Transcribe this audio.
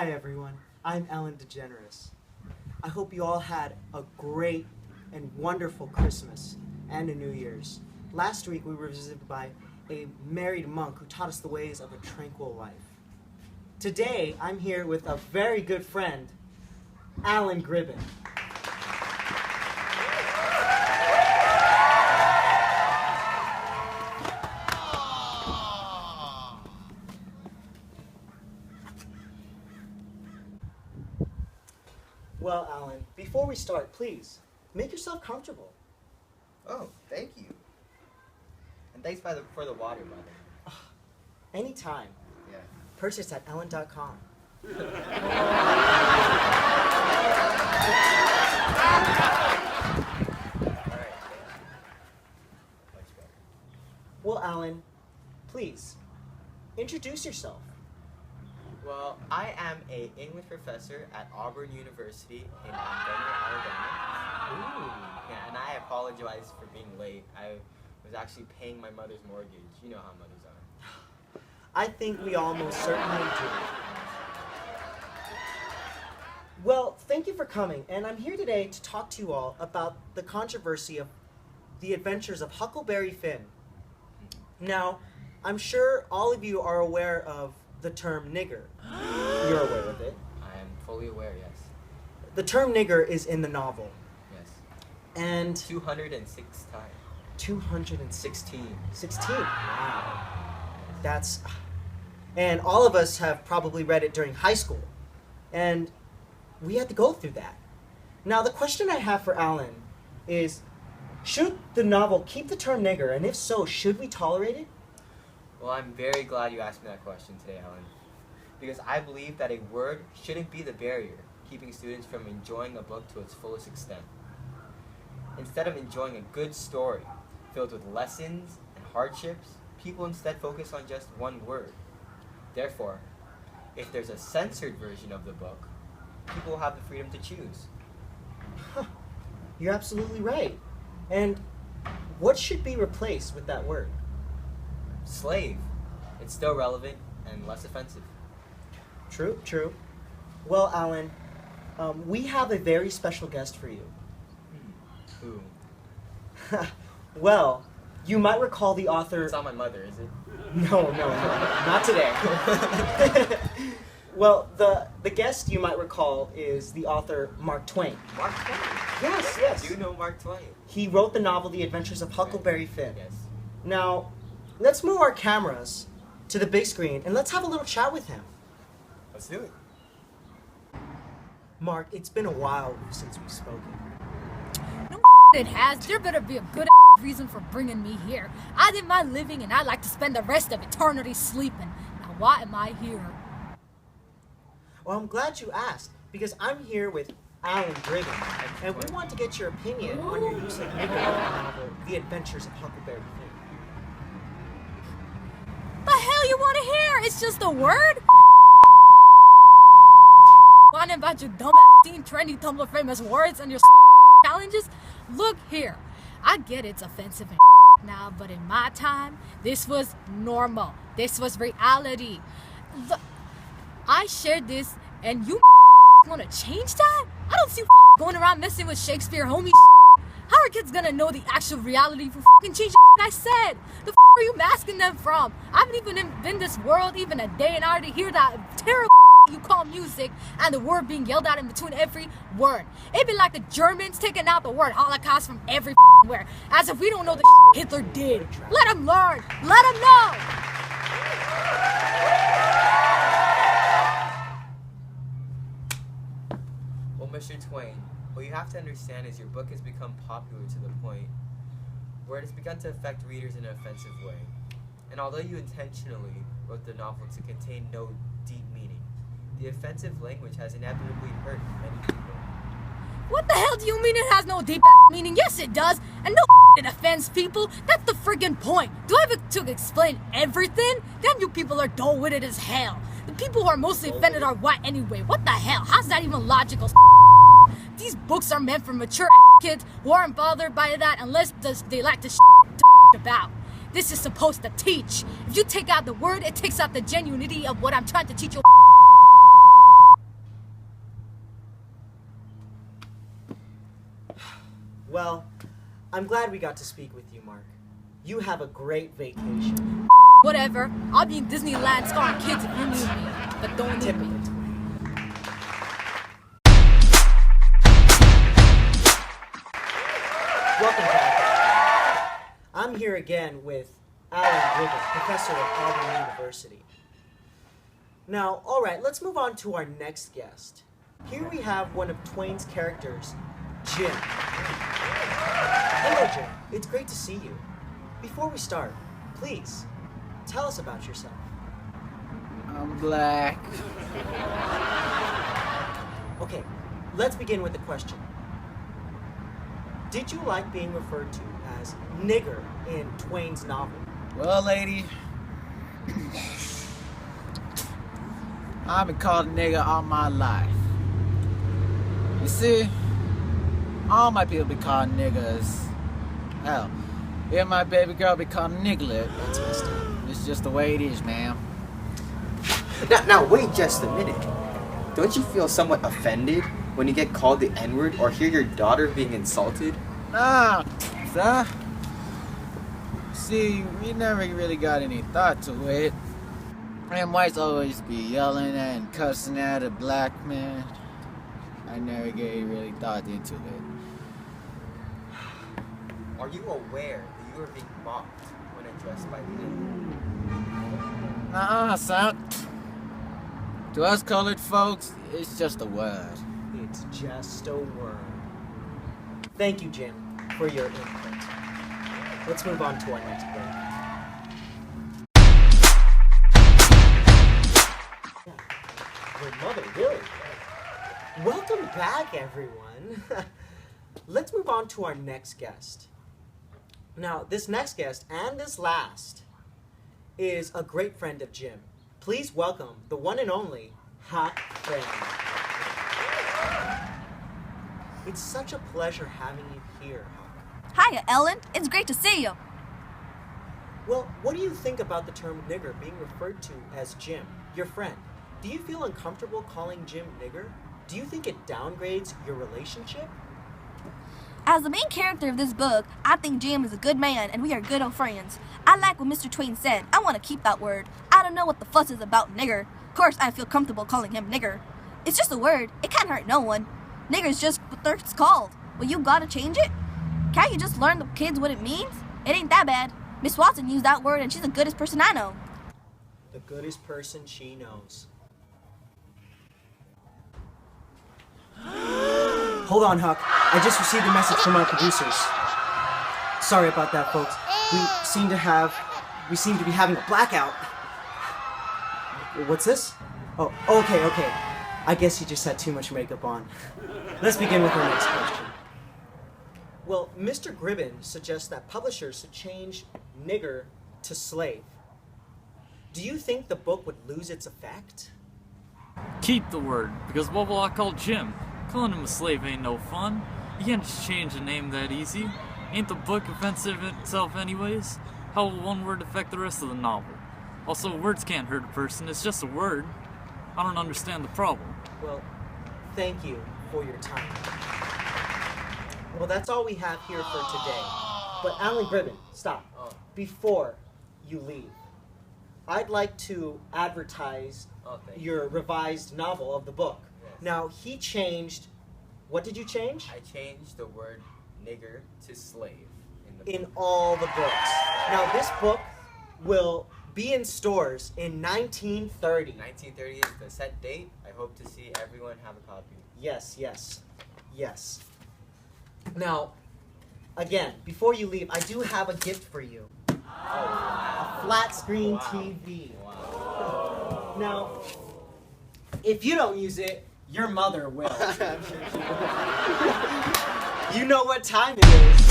Hi everyone, I'm Ellen DeGeneres. I hope you all had a great and wonderful Christmas and a New Year's. Last week we were visited by a married monk who taught us the ways of a tranquil life. Today I'm here with a very good friend, Alan Gribben. Well, Alan, before we start, please, make yourself comfortable. Oh, thank you. And thanks for the water, brother. Anytime. Yeah. Purchase at Ellen.com. Alright. Much better. Well, Alan, please, introduce yourself. Well, I am an English professor at Auburn University in Montgomery, Alabama. Yeah, and I apologize for being late. I was actually paying my mother's mortgage. You know how mothers are. I think we all most certainly do. Well, thank you for coming, and I'm here today to talk to you all about the controversy of the adventures of Huckleberry Finn. Now, I'm sure all of you are aware of the term nigger. You're aware of it. I am fully aware, yes. The term nigger is in the novel. Yes. And 206 times. 216. 16. Wow. That's... And all of us have probably read it during high school. And we had to go through that. Now, the question I have for Alan is, should the novel keep the term nigger? And if so, should we tolerate it? Well, I'm very glad you asked me that question today, Ellen. Because I believe that a word shouldn't be the barrier, keeping students from enjoying a book to its fullest extent. Instead of enjoying a good story filled with lessons and hardships, people instead focus on just one word. Therefore, if there's a censored version of the book, people will have the freedom to choose. You're absolutely right. And what should be replaced with that word? Slave. It's still relevant and less offensive. True, true. Well, Alan, we have a very special guest for you. Who? Well, you might recall the author... It's not my mother, is it? No, not today. Well, the guest you might recall is the author Mark Twain. Mark Twain? Yes, yes. I do know Mark Twain. He wrote the novel The Adventures of Huckleberry Finn. Yes. Now, let's move our cameras to the big screen and let's have a little chat with him. Let's do it. Mark, it's been a while since we've spoken. No it has. There better be a good reason for bringing me here. I did my living and I like to spend the rest of eternity sleeping. Now why am I here? Well, I'm glad you asked, because I'm here with Alan Gribben, and we want to get your opinion on your use of nigger in the novel The Adventures of Huckleberry Finn. The hell you want to hear? It's just a word? Whining about your dumb teen trendy Tumblr famous words and your challenges? Look here, I get it's offensive and now, but in my time, this was normal. This was reality. Look, I shared this and you want to change that? I don't see you going around messing with Shakespeare homie. How are kids gonna know the actual reality for fucking changing I said? The are you masking them from? I haven't even been in this world even a day and I already hear that terrible you call music and the word being yelled out in between every word. It'd be like the Germans taking out the word Holocaust from every word, as if we don't know the Hitler did. Let them learn. Let them know. Well, Mr. Twain, what you have to understand is your book has become popular to the point where it has begun to affect readers in an offensive way. And although you intentionally wrote the novel to contain no deep meaning, the offensive language has inevitably hurt many people. What the hell do you mean it has no deep meaning? Yes, it does. And no it offends people. That's the friggin' point. Do I have to explain everything? Damn, you people are dull-witted as hell. The people who are mostly offended are white anyway. What the hell? How's that even logical? These books are meant for mature kids who aren't bothered by that unless they like to about. This is supposed to teach. If you take out the word, it takes out the genuinity of what I'm trying to teach you. Well, I'm glad we got to speak with you, Mark. You have a great vacation. Whatever. I'll be in Disneyland scarring kids if you need me. But don't need me. Welcome back. I'm here again with Ellen-Huck, professor at Auburn University. Now, all right, let's move on to our next guest. Here we have one of Twain's characters, Jim. Hello, Jim. It's great to see you. Before we start, please, tell us about yourself. I'm black. Okay, let's begin with the question. Did you like being referred to as nigger in Twain's novel? Well, lady, I've been called a nigga all my life. You see, all my people be called niggas. Hell, even my baby girl be called niglet. It's just the way it is, ma'am. Now, wait just a minute. Don't you feel somewhat offended when you get called the N-word or hear your daughter being insulted? Nah, sir. See, we never really got any thought to it. And whites always be yelling and cussing at a black man. I never gave really thought into it. Are you aware that you are being mocked when addressed by the N-word? Nuh-uh, son. To us colored folks, it's just a word. It's just a word. Thank you, Jim, for your input. Let's move on to our next break. Your mother, really? Welcome back, everyone. Let's move on to our next guest. Now, this next guest and this last is a great friend of Jim. Please welcome the one and only Hot Friend. It's such a pleasure having you here, Hawk. Hiya, Ellen. It's great to see you. Well, what do you think about the term nigger being referred to as Jim, your friend? Do you feel uncomfortable calling Jim nigger? Do you think it downgrades your relationship? As the main character of this book, I think Jim is a good man and we are good old friends. I like what Mr. Twain said. I want to keep that word. I don't know what the fuss is about nigger. Of course, I feel comfortable calling him nigger. It's just a word. It can't hurt no one. Nigger is just what it's called. Well, you gotta change it? Can't you just learn the kids what it means? It ain't that bad. Miss Watson used that word and she's the goodest person I know. The goodest person she knows. Hold on, Huck. I just received a message from our producers. Sorry about that, folks. We seem to be having a blackout. What's this? Oh, okay. I guess you just had too much makeup on. Let's begin with our next question. Well, Mr. Gribben suggests that publishers should change nigger to slave. Do you think the book would lose its effect? Keep the word, because what will I call Jim? Calling him a slave ain't no fun. You can't just change a name that easy. Ain't the book offensive itself anyways? How will one word affect the rest of the novel? Also, words can't hurt a person, it's just a word. I don't understand the problem. Well, thank you for your time. Well, that's all we have here for today. But Alan Gribben, stop. Before you leave, I'd like to advertise your revised novel of the book. Yes. Now, he changed, what did you change? I changed the word nigger to slave In all the books. Now, this book will be in stores in 1930. 1930 is the set date. I hope to see everyone have a copy. Yes. Now, again, before you leave, I do have a gift for you. A flat screen TV. Wow. Now, if you don't use it, your mother will. You know what time it is.